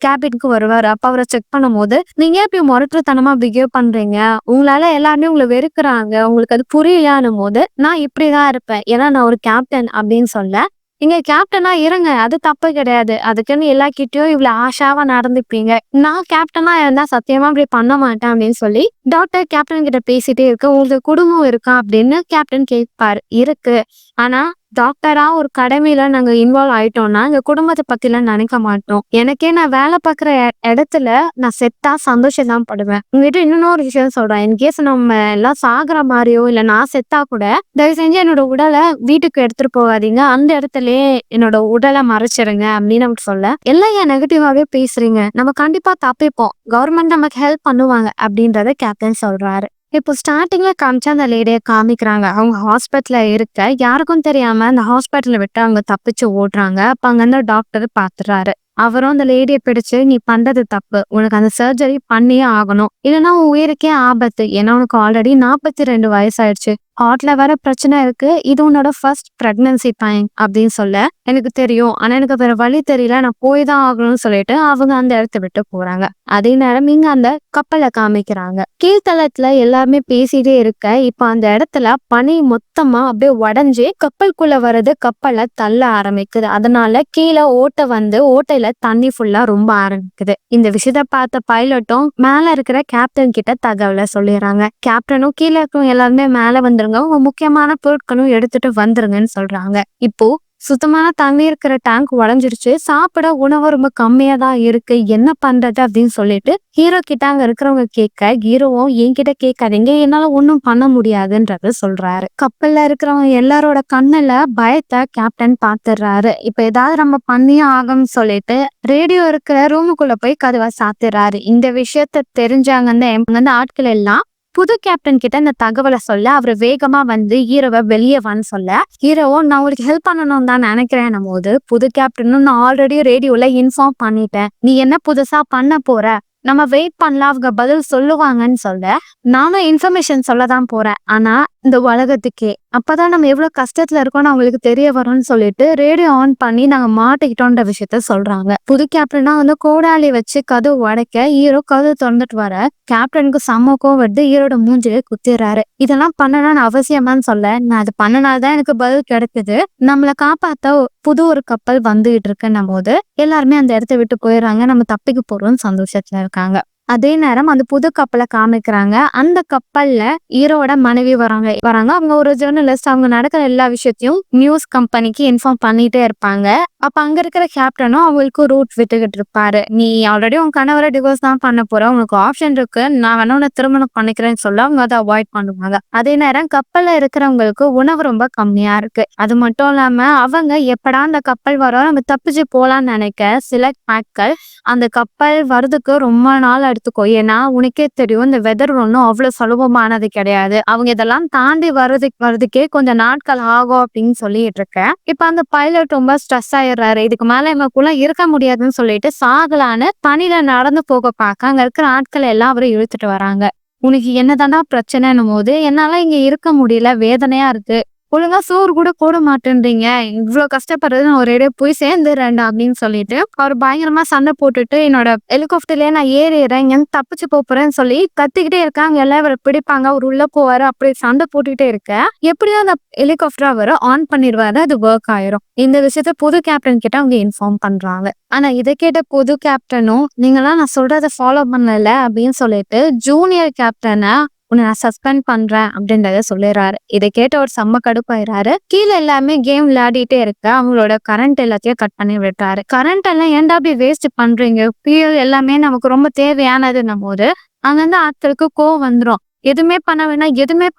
A: கேபினுக்கு வருவாரு. அப்ப அவரை செக் பண்ணும்போது, நீங்க இப்படி முரட்டுத்தனமா பிஹேவ் பண்றீங்க, உங்களால எல்லாருமே உங்களை வெறுக்கிறாங்க, உங்களுக்கு அது புரியலையானும் போது நான் இப்படிதான் இருப்பேன், ஏன்னா நான் ஒரு கேப்டன் அப்படின்னு சொல்ல, நீங்க கேப்டனா இருங்க, அது தப்பு கிடையாது, அதுக்குன்னு எல்லார்கிட்டயும் இவ்வளவு ஆஷாவா நடந்துப்பீங்க, நான் கேப்டனா இருந்தா சத்தியமா அப்படி பண்ண மாட்டேன் அப்படின்னு சொல்லி டாக்டர் கேப்டன் கிட்ட பேசிட்டே இருக்க, உங்களுக்கு குடும்பம் இருக்கா அப்படின்னு கேப்டன் கேட்பாரு. இருக்கு, ஆனா டாக்டரா ஒரு கடமையில நாங்க இன்வால்வ் ஆயிட்டோம்னா எங்க குடும்பத்தை பத்திலாம் நினைக்க மாட்டோம். எனக்கே நான் வேலை பார்க்குற இடத்துல நான் செத்தா சந்தோஷம் தான் படுவேன். உங்ககிட்ட இன்னொரு விஷயம் சொல்றேன், இன்கேஸ் நம்ம எல்லாம் சாகுற மாதிரியோ இல்ல நான் செத்தா கூட தயவு செஞ்சு என்னோட உடலை வீட்டுக்கு எடுத்துட்டு போகாதீங்க, அந்த இடத்துலயே என்னோட உடலை மறைச்சிருங்க அப்படின்னு நமக்கு சொல்ல, எல்லாம் ஏன் நெகட்டிவாவே பேசுறீங்க, நம்ம கண்டிப்பா தப்பிப்போம், கவர்மெண்ட் நமக்கு ஹெல்ப் பண்ணுவாங்க அப்படின்றத கேப்டன் சொல்றாரு. இப்போ ஸ்டார்டிங்ல காமிச்சா அந்த லேடியை காமிக்கிறாங்க. அவங்க ஹாஸ்பிட்டல்ல இருக்க யாருக்கும் தெரியாம அந்த ஹாஸ்பிட்டலை விட்டு அவங்க தப்பிச்சு ஓடுறாங்க. அப்ப அங்க இருந்து டாக்டர் பாத்துறாரு. அவரும் அந்த லேடியை பிடிச்சு, நீ பண்றது தப்பு, உனக்கு அந்த சர்ஜரி பண்ணியே ஆகணும், இல்லைன்னா உன் உயிருக்கே ஆபத்து, ஏன்னா உனக்கு ஆல்ரெடி 42 வயசாயிடுச்சு, ஹார்ட்ல வேற பிரச்சனை இருக்கு, இது உன்னோட ஃபர்ஸ்ட் பிரெக்னன்சி டைம் அப்படின்னு சொல்ல, எனக்கு தெரியும், ஆனா எனக்கு வேற வழி தெரியல, நான் போய் தான் ஆகணும்னு சொல்லிட்டு அவங்க அந்த இடத்த விட்டு போறாங்க. அதே நேரம் இங்க அந்த கப்பலை காமிக்கிறாங்க. கீழ்த்தளத்துல எல்லாருமே பேசிட்டே இருக்க, இப்ப அந்த இடத்துல பனி மொத்தமா அப்படியே உடஞ்சு கப்பலுக்குள்ள வர்றது கப்பலை தள்ள ஆரம்பிக்குது. அதனால கீழே ஓட்டை வந்து ஓட்டையில தண்ணி ஃபுல்லா ரொம்ப ஆரம்பிக்குது. இந்த விஷயத்த பார்த்த பைலட்டும் மேல இருக்கிற கேப்டன் கிட்ட தகவலை சொல்லிடுறாங்க. கேப்டனும் கீழே இருக்கவங்க எல்லாருமே மேல வந்துருங்க, உங்க முக்கியமான பொருட்களும் எடுத்துட்டு வந்துருங்கன்னு சொல்றாங்க. இப்போ சுத்தமான தண்ணி இருக்கிற டேங்க் உடஞ்சிருச்சு, சாப்பிட உணவு ரொம்ப கம்மியா தான் இருக்கு, என்ன பண்றது அப்படின்னு சொல்லிட்டு ஹீரோ கிட்ட அங்க இருக்கிறவங்க கேட்க, ஹீரோவும் என்கிட்ட கேட்காதீங்க, என்னால ஒன்னும் பண்ண முடியாதுன்றத சொல்றாரு. கப்பல்ல இருக்கிறவங்க எல்லாரோட கண்ணுல பயத்தை கேப்டன் பாத்துறாரு. இப்ப ஏதாவது நம்ம பண்ணியே ஆகும்னு சொல்லிட்டு ரேடியோ இருக்கிற ரூமுக்குள்ள போய் கதவை சாத்துறாரு. இந்த விஷயத்த தெரிஞ்சாங்க ஆட்கள் எல்லாம் புது கேப்டன் கிட்ட இந்த தகவலை சொல்ல, அவரு வேகமா வந்து ஹீரோவை வெளியே வான்னு சொல்ல, ஹீரோவும் நான் உங்களுக்கு ஹெல்ப் பண்ணணும் தான் நினைக்கிறேன் போது, புது கேப்டனும் நான் ஆல்ரெடி ரேடியோல இன்ஃபார்ம் பண்ணிட்டேன், நீ என்ன புதுசா பண்ண போற, நம்ம வெயிட் பண்ணலாம், அவங்க பதில் சொல்லுவாங்கன்னு சொல்ல, நானும் இன்ஃபர்மேஷன் சொல்லதான் போறேன், ஆனா இந்த உலகத்துக்கே அப்பதான் நம்ம எவ்வளவு கஷ்டத்துல இருக்கோம்னு அவங்களுக்கு தெரிய வரும்னு சொல்லிட்டு ரேடியோ ஆன் பண்ணி நாங்க மாட்டிக்கிட்டோன்ற விஷயத்த சொல்றாங்க. புது கேப்டனா வந்து கோடாலி வச்சு கதவு உடைக்க, ஹீரோ கதவு திறந்துட்டு வர கேப்டனுக்கு செம்ம வருது, ஹீரோட மூஞ்சிலே குத்திடுறாரு. இதெல்லாம் பண்ணணும்னு அவசியமான்னு சொல்ல, நான் அது பண்ணனால்தான் எனக்கு பதில் கிடைக்குது, நம்மளை காப்பாத்த புது ஒரு கப்பல் வந்துகிட்டு இருக்குன்னும் போது எல்லாருமே அந்த இடத்த விட்டு போயிடுறாங்க. நம்ம தப்பிக்க போறோம்னு சந்தோஷத்துல இருக்காங்க. அதே நேரம் அந்த புது கப்பலை காமிக்கிறாங்க. அந்த கப்பல்ல ஹீரோட மனைவி வராங்க. அவங்க ஒரு ஜெர்னலிஸ்ட், அவங்க நடக்கிற எல்லா விஷயத்தையும் நியூஸ் கம்பெனிக்கு இன்ஃபார்ம் பண்ணிட்டே இருப்பாங்க. அப்ப அங்க இருக்கிற கேப்டனும் அவங்களுக்கு ரூட் விட்டுக்கிட்டு இருப்பாரு. நீ ஆல்ரெடி உன் கணவரை டிவோர்ஸ் தான் பண்ண போற, உனக்கு ஆப்ஷன் இருக்கு, நான் வேணா உன்னை திருமணம் பண்ணிக்கிறேன்னு சொல்ல அவங்க அதை அவாய்ட் பண்ணுவாங்க. அதே நேரம் கப்பல்ல இருக்கிறவங்களுக்கு உணவு ரொம்ப கம்மியா இருக்கு. அது மட்டும் இல்லாம அவங்க எப்படா அந்த கப்பல் வரோம் நம்ம தப்பிச்சு போலான்னு நினைக்க சில ஆட்கள் அந்த கப்பல் வர்றதுக்கு ரொம்ப நாள் எடுத்துக்கும், ஏன்னா உனக்கே தெரியும் இந்த வெதர் ஒன்றும் அவ்வளவு சுலபமானது கிடையாது, அவங்க இதெல்லாம் தாண்டி வர்றதுக்கே கொஞ்சம் நாட்கள் ஆகும் அப்படின்னு சொல்லிட்டு இருக்கேன். இப்ப அந்த பைலட் ரொம்ப ஸ்ட்ரெஸ் ஆயிடுறாரு, இதுக்கு மேல இவங்களுக்குள்ள இருக்க முடியாதுன்னு சொல்லிட்டு சாகலான்னு பனியில நடந்து போக பார்க்க அங்க இருக்கிற ஆட்கள் எல்லாம் அவரை இழுத்துட்டு வராங்க. உனக்கு என்னதானா பிரச்சனைன்னும் போது, என்னால இங்க இருக்க முடியல, வேதனையா இருக்கு, ஒழுங்கா சோறு கூட போட மாட்டேன்றீங்க, இவ்வளவு கஷ்டப்படுறது நான் ஒரே போய் சேர்ந்துடுறேன்டா அப்படின்னு சொல்லிட்டு அவர் பயங்கரமா சண்டை போட்டுட்டு, என்னோட ஹெலிகாப்டர்லயே நான் ஏறிடுறேன், இங்க தப்பிச்சு போறேன்னு சொல்லி கத்திக்கிட்டே இருக்காங்க. எல்லாம் இவரை பிடிப்பாங்க, அவர் உள்ள போவாரு, அப்படி சண்டை போட்டுக்கிட்டே இருக்க எப்படியோ அந்த ஹெலிகாப்டர் அவர் ஆன் பண்ணிடுவாரு, அது ஒர்க் ஆயிரும். இந்த விஷயத்த புது கேப்டன் கிட்ட அவங்க இன்ஃபார்ம் பண்றாங்க. ஆனா இதை கேட்ட புது கேப்டனும், நீங்களாம் நான் சொல்றதை ஃபாலோ பண்ணல அப்படின்னு சொல்லிட்டு ஜூனியர் கேப்டனை உன்னை நான் சஸ்பெண்ட் பண்றேன் அப்படின்றத சொல்லிடுறாரு. இதை கேட்ட ஒரு செம்ம கடுப்பாயிராரு. கீழே எல்லாமே கேம் விளையாடிட்டே இருக்க அவங்களோட கரண்ட் எல்லாத்தையும் கட் பண்ணி விட்டாரு. கரண்ட் எல்லாம் ஏன்டா அப்படி வேஸ்ட் பண்றீங்க, ஃபியூல் எல்லாமே நமக்கு ரொம்ப தேவையானதுன்னும் போது அங்கிருந்து ஆட்களுக்கு கோவம் வந்துடும். எதுவுமே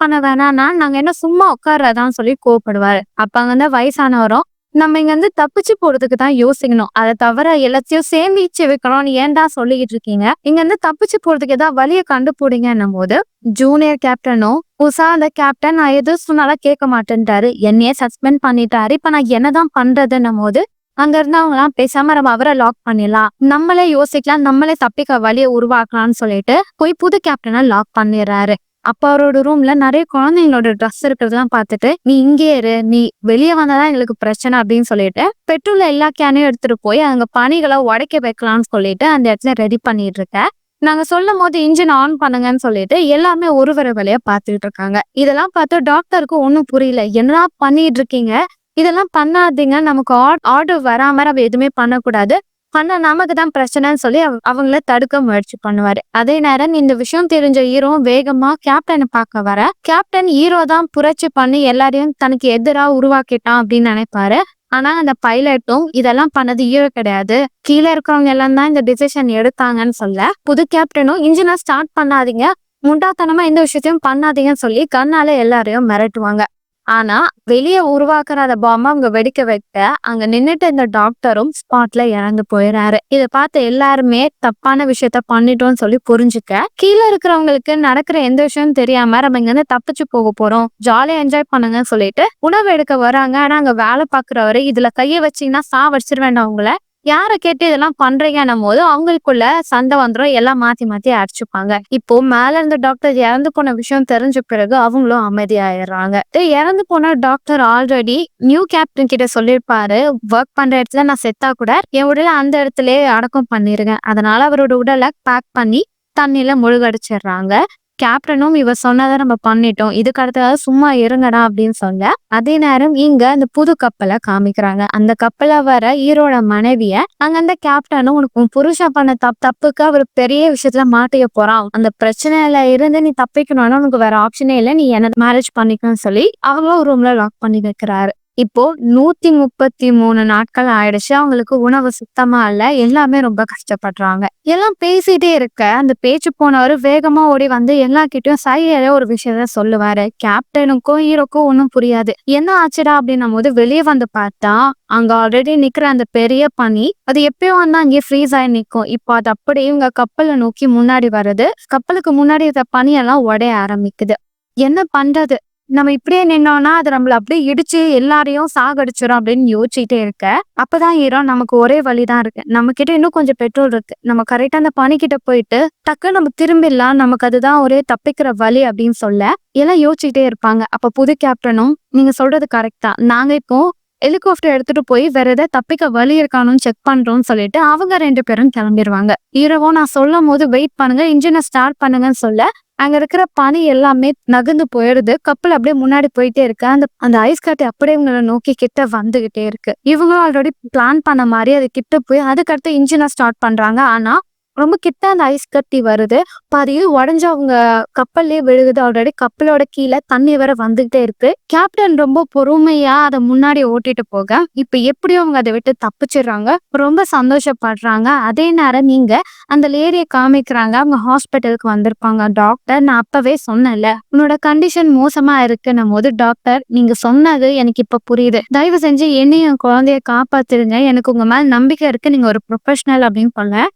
A: பண்ண வேணாம்னா நாங்க என்ன சும்மா உட்கார்றதான்னு சொல்லி கோவப்படுவாரு. அப்ப அங்க இருந்த வயசானவரும் நம்ம இங்க இருந்து தப்பிச்சு போறதுக்கு தான் யோசிக்கணும். அதை தவிர எல்லாத்தையும் சேமிச்சு வைக்கணும்னு ஏன்டா சொல்லிக்கிட்டு இருக்கீங்க? இங்க இருந்து தப்பிச்சு போறதுக்கு ஏதாவது வழியை கண்டுபிடிங்கன்னும் போது ஜூனியர் கேப்டனும் புதுசா அந்த கேப்டன் நான் எது சொன்னாலும் கேட்க மாட்டேன்ட்டாரு. என்னையே சஸ்பெண்ட் பண்ணிட்டாரு. இப்ப நான் என்னதான் பண்றதுன்னும் போது அங்க இருந்தவங்க எல்லாம் பேசாம நம்ம அவரை லாக் பண்ணிடலாம், நம்மளே யோசிக்கலாம், நம்மளே தப்பிக்க வழியை உருவாக்கலாம்னு சொல்லிட்டு போய் புது கேப்டனை லாக் பண்ணிடுறாரு. அப்ப அவரோட ரூம்ல நிறைய குழந்தைங்களோட ட்ரெஸ் இருக்கிறதெல்லாம் பார்த்துட்டு நீ இங்கே இரு, நீ வெளியே வந்தாதான் எங்களுக்கு பிரச்சனை அப்படின்னு சொல்லிட்டு பெட்ரோல்ல எல்லா கேனையும் எடுத்துட்டு போய் அங்க பனிகளை உடைக்க வைக்கலாம்னு சொல்லிட்டு அந்த இடத்துல ரெடி பண்ணிட்டு இருக்க. நாங்க சொல்லும் போது இன்ஜின் ஆன் பண்ணுங்கன்னு சொல்லிட்டு எல்லாமே ஒரு வழியா பார்த்துட்டு இருக்காங்க. இதெல்லாம் பார்த்து டாக்டருக்கு ஒன்னும் புரியல. என்ன பண்ணிட்டு இருக்கீங்க, இதெல்லாம் பண்ணாதீங்க, நமக்கு ஆர்டர் வராம நம்ம எதுவுமே பண்ணக்கூடாது, பண்ண நமக்கு தான் பிரச்சனைன்னு சொல்லி அவங்கள தடுக்க முயற்சி பண்ணுவாரு. அதே நேரம் இந்த விஷயம் தெரிஞ்ச ஹீரோ வேகமா கேப்டனை பார்க்க வர, கேப்டன் ஹீரோ தான் புரட்சி பண்ணி எல்லாரையும் தனக்கு எதிராக உருவாக்கிட்டான் அப்படின்னு நினைப்பாரு. ஆனா அந்த பைலட்டும் இதெல்லாம் பண்ணது ஹீரோ கிடையாது, கீழே இருக்கிறவங்க எல்லாம் தான் இந்த டிசிஷன் எடுத்தாங்கன்னு சொல்ல, புது கேப்டனும் இன்ஜினை ஸ்டார்ட் பண்ணாதீங்க, முண்டாத்தனமா எந்த விஷயத்தையும் பண்ணாதீங்கன்னு சொல்லி கண்ணால எல்லாரையும் மிரட்டுவாங்க. ஆனா வெளியே உருவாக்குற அந்த பாம்பை அவங்க வெடிக்க வைக்க அங்க நின்னுட்டு இந்த டாக்டரும் ஸ்பாட்ல இறந்து போயிடுறாரு. இதை பார்த்து எல்லாருமே தப்பான விஷயத்த பண்ணிட்டோம்னு சொல்லி புரிஞ்சுக்க, கீழே இருக்கிறவங்களுக்கு நடக்கிற எந்த விஷயம் தெரியாம நம்ம இங்க இருந்து தப்பிச்சு போக போறோம், ஜாலியா என்ஜாய் பண்ணுங்கன்னு சொல்லிட்டு உணவு எடுக்க வராங்க. ஆனா அங்க வேலை பாக்குறவரு இதுல கைய வச்சீங்கன்னா வச்சிட வேண்டாம், அவங்கள யாரை கேட்டு இதெல்லாம் பண்றீங்கன்னும் போது அவங்களுக்குள்ள சண்டை வந்துடும், எல்லாம் மாத்தி அடிச்சுப்பாங்க. இப்போ மேல இருந்த டாக்டர் இறந்து போன விஷயம் தெரிஞ்ச பிறகு அவங்களும் அமைதியாயிடுறாங்க. இறந்து போன டாக்டர் ஆல்ரெடி நியூ கேப்டன் கிட்ட சொல்லியிருப்பாரு, ஒர்க் பண்ற இடத்துல நான் செத்தா கூட என் உடலை அந்த இடத்துலயே அடக்கம் பண்ணிருக்கேன், அதனால அவரோட உடலை பேக் பண்ணி தண்ணியில முழுகடிச்சிடுறாங்க. கேப்டனும் இவ சொன்னதை நம்ம பண்ணிட்டோம், இதுக்கு அடுத்தது சும்மா இருங்கடா அப்படின்னு சொல்ல, அதே நேரம் இங்க அந்த புது கப்பலை காமிக்கிறாங்க. அந்த கப்பலை வர ஹீரோட மனைவிய அங்க அந்த கேப்டனும் உனக்கு புருஷன் பண்ண தப்புக்கு அவர் பெரிய விஷயத்துல மாட்டிக்க போறான், அந்த பிரச்சனையில இருந்து நீ தப்பிக்கணும்னா உனக்கு வேற ஆப்ஷனே இல்லை, நீ என்ன மேரேஜ் பண்ணிக்கணும்னு சொல்லி அவங்களும் ரூம்ல லாக் பண்ணி வைக்கிறாரு. இப்போ 133 நாட்கள் ஆயிடுச்சு. அவங்களுக்கு உணவு சுத்தமா இல்ல, எல்லாமே ரொம்ப கஷ்டப்படுறாங்க. எல்லாம் பேசிட்டே இருக்க அந்த பேச்சு போனவரு வேகமா ஓடி வந்து எல்லா கிட்டயும் சைகையில ஒரு விஷயத்த சொல்லுவாரு. கேப்டனுக்கும் ஹீரோக்கும் ஒன்னும் புரியாது. என்ன ஆச்சுடா அப்படின்னும் போது வெளியே வந்து பார்த்தா அங்க ஆல்ரெடி நிக்கிற அந்த பெரிய பனி அது எப்பயோ வந்து அங்கே ஃப்ரீஸ் ஆகி நிக்கும். இப்போ அது அப்படியே இவங்க கப்பலை நோக்கி முன்னாடி வருது. கப்பலுக்கு முன்னாடி இருந்த பனியெல்லாம் உடைய ஆரம்பிக்குது. என்ன பண்றது, நம்ம இப்படியே நின்னோம்னா அது நம்மள அப்படியே இடிச்சு எல்லாரையும் சாகடிச்சிடும் அப்படின்னு யோசிச்சுட்டே இருக்க, அப்பதான் ஹீரோ நமக்கு ஒரே வழிதான் இருக்கு, நம்ம கிட்ட இன்னும் கொஞ்சம் பெட்ரோல் இருக்கு, நம்ம கரெக்டா அந்த பனிக்கிட்ட போயிட்டு டக்கு நம்ம திரும்பிடலாம், நமக்கு அதுதான் ஒரே தப்பிக்கிற வழி அப்படின்னு சொல்ல எல்லாம் யோசிச்சுட்டே இருப்பாங்க. அப்ப புது கேப்டனும் நீங்க சொல்றது கரெக்ட் தான், நாங்க இப்போ ஹெலிகாப்டர் எடுத்துட்டு போய் வேற ஏதாவது தப்பிக்க வழி இருக்கானு செக் பண்றோம்னு சொல்லிட்டு அவங்க 2 பேரும் கிளம்பிடுவாங்க. ஹீரோவும் நான் சொல்லும் போது வெயிட் பண்ணுங்க, இன்ஜினை ஸ்டார்ட் பண்ணுங்கன்னு சொல்ல அங்க இருக்கிற பனி எல்லாமே நகர்ந்து போயிடுது. கப்பல் அப்படியே முன்னாடி போயிட்டே இருக்கு. அந்த ஐஸ் கட்டி அப்படியே இவங்களை நோக்கி கிட்ட வந்துகிட்டே இருக்கு. இவங்களும் ஆல்ரெடி பிளான் பண்ண மாதிரி அது கிட்ட போய் அதுக்கடுத்து இன்ஜினை ஸ்டார்ட் பண்றாங்க. ஆனா ரொம்ப கிட்ட அந்த ஐஸ் கட்டி வருது, பாதியில் உடஞ்சு அவங்க கப்பல்லே விழுகுது. ஆல்ரெடி கப்பலோட கீழே தண்ணி வேற வந்துகிட்டே இருக்கு. கேப்டன் ரொம்ப பொறுமையா அதை முன்னாடி ஓட்டிட்டு போக இப்ப எப்படியும் அவங்க அதை விட்டு தப்பிச்சிடுறாங்க, ரொம்ப சந்தோஷப்படுறாங்க. அதே நேரம் நீங்க அந்த லேடியை காமிக்கிறாங்க, அவங்க ஹாஸ்பிட்டலுக்கு வந்திருப்பாங்க. டாக்டர் நான் அப்பவே சொன்னேன்ல உன்னோட கண்டிஷன் மோசமா இருக்குன்னும் போது, டாக்டர் நீங்க சொன்னது எனக்கு இப்ப புரியுது, தயவு செஞ்சு என்னையும் குழந்தைய காப்பாத்திருங்க, எனக்கு உங்க மேல நம்பிக்கை இருக்கு, நீங்க ஒரு ப்ரொஃபஷனல் அப்படின்னு சொல்ல,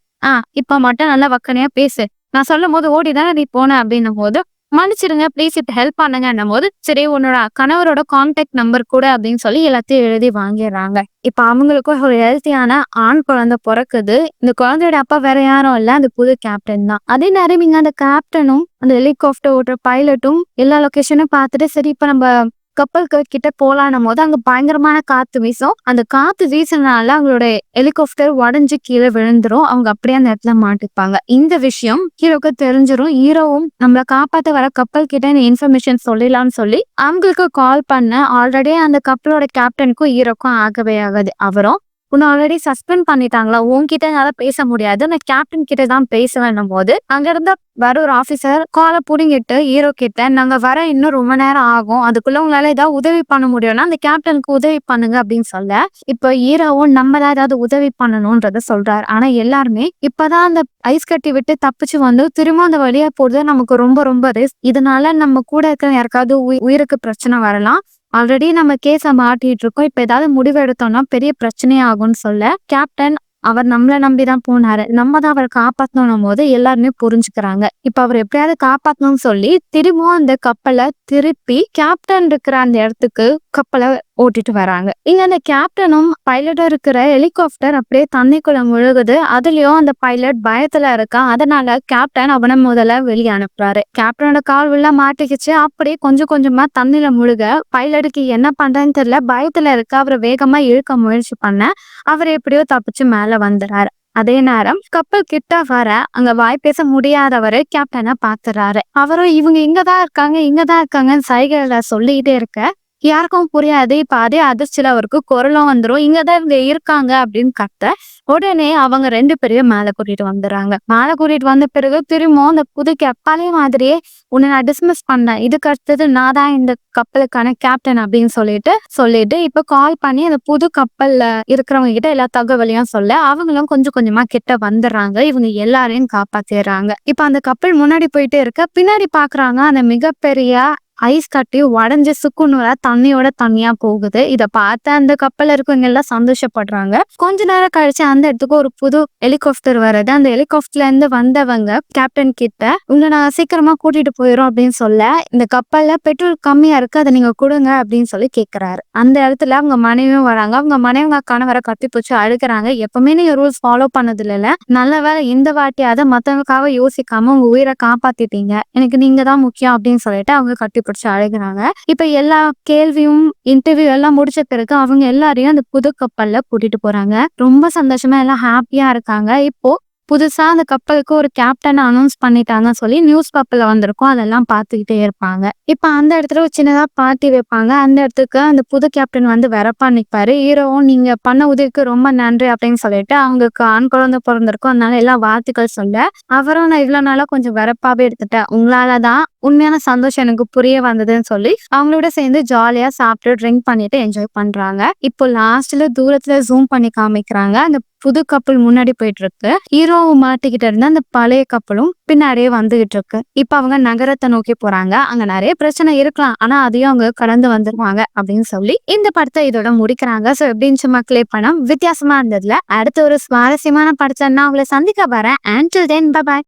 A: இப்ப மட்டும் நல்லா வக்கனையா பேசு, நான் சொல்லும் போது ஓடிதானே நீ போன அப்படின்னும் போது, மன்னிச்சிருங்க ப்ளீஸ் இப்ப ஹெல்ப் பண்ணுங்கன்னும் போது, சரி உன்னோட கணவரோட கான்டாக்ட் நம்பர் கூட அப்படின்னு சொல்லி எல்லாத்தையும் எழுதி வாங்கிடுறாங்க. இப்ப அவங்களுக்கும் ஒரு ஹெல்த்தியான ஆண் குழந்தை பிறக்குது. இந்த குழந்தையோட அப்பா வேற யாரும் இல்ல, அந்த புது கேப்டன் தான். அதே நேரம் இங்க அந்த கேப்டனும் அந்த ஹெலிகாப்டர் ஓட்டுற பைலட்டும் எல்லா லொகேஷனும் பார்த்துட்டு சரி இப்ப நம்ம கப்பலுக்கு கிட்ட போலான்னும் போது அங்க பயங்கரமான காத்து வீசும். அந்த காத்து வீசினால அவங்களோட ஹெலிகாப்டர் உடஞ்சு கீழே விழுந்துரும். அவங்க அப்படியே அந்த இடத்துல மாட்டிப்பாங்க. இந்த விஷயம் ஹீரோக்கு தெரிஞ்சிரும். ஹீரோவும் நம்மளை காப்பாத்த வர கப்பல் கிட்ட இந்த இன்ஃபர்மேஷன் சொல்லிடலாம்னு சொல்லி அவங்களுக்கு கால் பண்ண, ஆல்ரெடி அந்த கப்பலோட கேப்டனுக்கும் ஹீரோக்கும் ஆகவே ஆகாது. அவரும் உன்னை ஆல்ரெடி சஸ்பெண்ட் பண்ணிட்டாங்களா, உன்கிட்ட என்னால பேச முடியாது, நான் கேப்டன் கிட்ட தான் பேசுவேன்னும் போது அங்க இருந்த வர ஒரு ஆபீசர் காலை புடுங்கிட்டு ஹீரோ கிட்ட, நாங்க வர இன்னும் ரொம்ப நேரம் ஆகும், அதுக்குள்ள உங்களால ஏதாவது உதவி பண்ண முடியும்னா அந்த கேப்டனுக்கு உதவி பண்ணுங்க அப்படின்னு சொல்ல, இப்ப ஹீரோவும் நம்மள ஏதாவது உதவி பண்ணணும்ன்றத சொல்றாரு. ஆனா எல்லாருமே இப்பதான் அந்த ஐஸ் கட்டி விட்டு தப்பிச்சு வந்து திரும்ப அந்த வழியா போறது நமக்கு ரொம்ப ரொம்ப ரிஸ்க், இதனால நம்ம கூட இருக்கிற யாருக்காவது உயிருக்கு பிரச்சனை வரலாம், ஆல்ரெடி நம்ம கேஸ மாட்டிட்டு இருக்கோம், இப்ப ஏதாவது முடிவு எடுத்தோம்னா பெரிய பிரச்சனையே ஆகும்னு சொல்ல, கேப்டன் அவர் நம்மள நம்பிதான் போனாரு, நம்ம தான் அவரை காப்பாத்தணும் போது எல்லாருமே புரிஞ்சுக்கிறாங்க. இப்ப அவர் எப்படியாவது காப்பாத்தணும்னு சொல்லி திரும்பவும் அந்த கப்பலை திருப்பி கேப்டன் இருக்கிற அந்த இடத்துக்கு கப்பலை ஓட்டிட்டு வராங்க. இங்க அந்த கேப்டனும் பைலட்டும் இருக்கிற ஹெலிகாப்டர் அப்படியே தண்ணிக்குள்ள முழுகுது. அதுலயும் அந்த பைலட் பயத்துல இருக்கான். அதனால கேப்டன் அவனை முதல்ல வெளியே அனுப்புறாரு. கேப்டனோட கால் உள்ள மாட்டிக்கிச்சு. அப்படியே கொஞ்சம் கொஞ்சமா தண்ணியில முழுக பைலட்டுக்கு என்ன பண்றேன்னு தெரியல, பயத்துல இருக்க. அவரை வேகமா இழுக்க முயற்சி பண்ண அவர் எப்படியோ தப்பிச்சு மேல வந்துறாரு. அதே நேரம் கப்பல் கிட்ட வர அங்க வாய் பேச முடியாதவரு கேப்டனை பாத்துறாரு. அவரும் இவங்க இங்கதான் இருக்காங்கன்னு சைகையில சொல்லிட்டே இருக்க யாருக்கும் புரியாது. இப்ப அதே அதிர்ச்சியில அவருக்கு குரலும் வந்துரும், இங்கதான் இவங்க இருக்காங்க அப்படின்னு கத்த. உடனே அவங்க 2 பேரையும் மேல கூட்டிட்டு வந்துடுறாங்க. மேல கூட்டிட்டு வந்த பிறகு திரும்பவும் அந்த புது கப்பலே மாதிரியே, உன்னை நான் டிஸ்மிஸ் பண்ணேன், இதுக்கு அடுத்தது நான் தான் இந்த கப்பலுக்கான கேப்டன் அப்படின்னு சொல்லிட்டு இப்ப கால் பண்ணி அந்த புது கப்பல்ல இருக்கிறவங்க கிட்ட எல்லா தகவலையும் சொல்ல, அவங்களும் கொஞ்சம் கொஞ்சமா கிட்ட வந்துடுறாங்க. இவங்க எல்லாரையும் காப்பாத்திடுறாங்க. இப்ப அந்த கப்பல் முன்னாடி போயிட்டே இருக்க, பின்னாடி பாக்குறாங்க அந்த மிகப்பெரிய ஐஸ் கட்டி உடஞ்சு சுக்குநூறா தண்ணியோட தண்ணியா போகுது. இத பார்த்து அந்த கப்பல்ல இருக்கவங்க எல்லாம் சந்தோஷப்படுறாங்க. கொஞ்ச நேரம் கழிச்சு அந்த இடத்துக்கு ஒரு புது ஹெலிகாப்டர் வருது. அந்த ஹெலிகாப்டர்ல இருந்து வந்தவங்க கேப்டன் கிட்ட, உங்களை நான் சீக்கிரமா கூட்டிட்டு போயிரும் அப்படின்னு சொல்ல, இந்த கப்பல்ல பெட்ரோல் கம்மியா இருக்கு, அதை நீங்க கொடுங்க அப்படின்னு சொல்லி கேட்கிறாரு. அந்த இடத்துல அவங்க மனைவியும் வராங்க. அவங்க மனைவிங்க கணவரை கத்தி பிடிச்சு அழுகிறாங்க. எப்பவுமே நீங்க ரூல்ஸ் ஃபாலோ பண்ணது இல்ல, நல்ல வேலை இந்த வாட்டியாவது மத்தவங்களுக்காக யோசிக்காம உங்க உயிரை காப்பாத்திட்டீங்க, எனக்கு நீங்க தான் முக்கியம் அப்படின்னு சொல்லிட்டு அவங்க கட்டி பிடிச்சு அழுகிறாங்க. இப்ப எல்லா கேள்வியும் இன்டர்வியூ எல்லாம் முடிச்ச பிறகு அவங்க எல்லாரையும் அந்த புது கப்பல்ல கூட்டிட்டு போறாங்க. ரொம்ப சந்தோஷமா எல்லாம் ஹாப்பியா இருக்காங்க. இப்போ புதுசா அந்த கப்பலுக்கு ஒரு கேப்டன் அனௌன்ஸ் பண்ணிட்டாங்கன்னு சொல்லி நியூஸ் பேப்பர்ல வந்திருக்கும், அதெல்லாம் பார்த்துக்கிட்டே இருப்பாங்க. இப்ப அந்த இடத்துல ஒரு சின்னதா பார்ட்டி வைப்பாங்க. அந்த இடத்துக்கு அந்த புது கேப்டன் வந்து வரப்பா நிற்பாரு. ஹீரோவும் நீங்க பண்ண உதவிக்கு ரொம்ப நன்றி அப்படின்னு சொல்லிட்டு, அவங்களுக்கு ஆண் குழந்தை பிறந்திருக்கும், அதனால எல்லாம் வாழ்த்துக்கள் சொல்ல, அவரும் நான் இவ்வளவு நாளா கொஞ்சம் வரப்பாவே எடுத்துட்டேன், உங்களாலதான் உண்மையான சந்தோஷம் எனக்கு புரிய வந்ததுன்னு சொல்லி அவங்களோட சேர்ந்து ஜாலியா சாப்பிட்டு ட்ரிங்க் பண்ணிட்டு என்ஜாய் பண்றாங்க. இப்போ லாஸ்ட்ல தூரத்துல ஜூம் பண்ணி காமிக்கிறாங்க. அந்த புது கப்பல் முன்னாடி போயிட்டு இருக்கு. ஹீரோவை மாட்டிக்கிட்டு இருந்த அந்த பழைய கப்பலும் பின்னாடியே வந்துகிட்டு இருக்கு. இப்ப அவங்க நகரத்தை நோக்கி போறாங்க. அங்க நிறைய பிரச்சனை இருக்கலாம், ஆனா அதையும் அவங்க கடந்து வந்துருவாங்க அப்படின்னு சொல்லி இந்த படத்தை இதோட முடிக்கிறாங்க. சோ எப்படின்னு மக்களே, படம் வித்தியாசமா இருந்ததுல அடுத்த ஒரு சுவாரஸ்யமான படத்தை நான் உங்களை சந்திக்க வரேன். Until then, bye bye.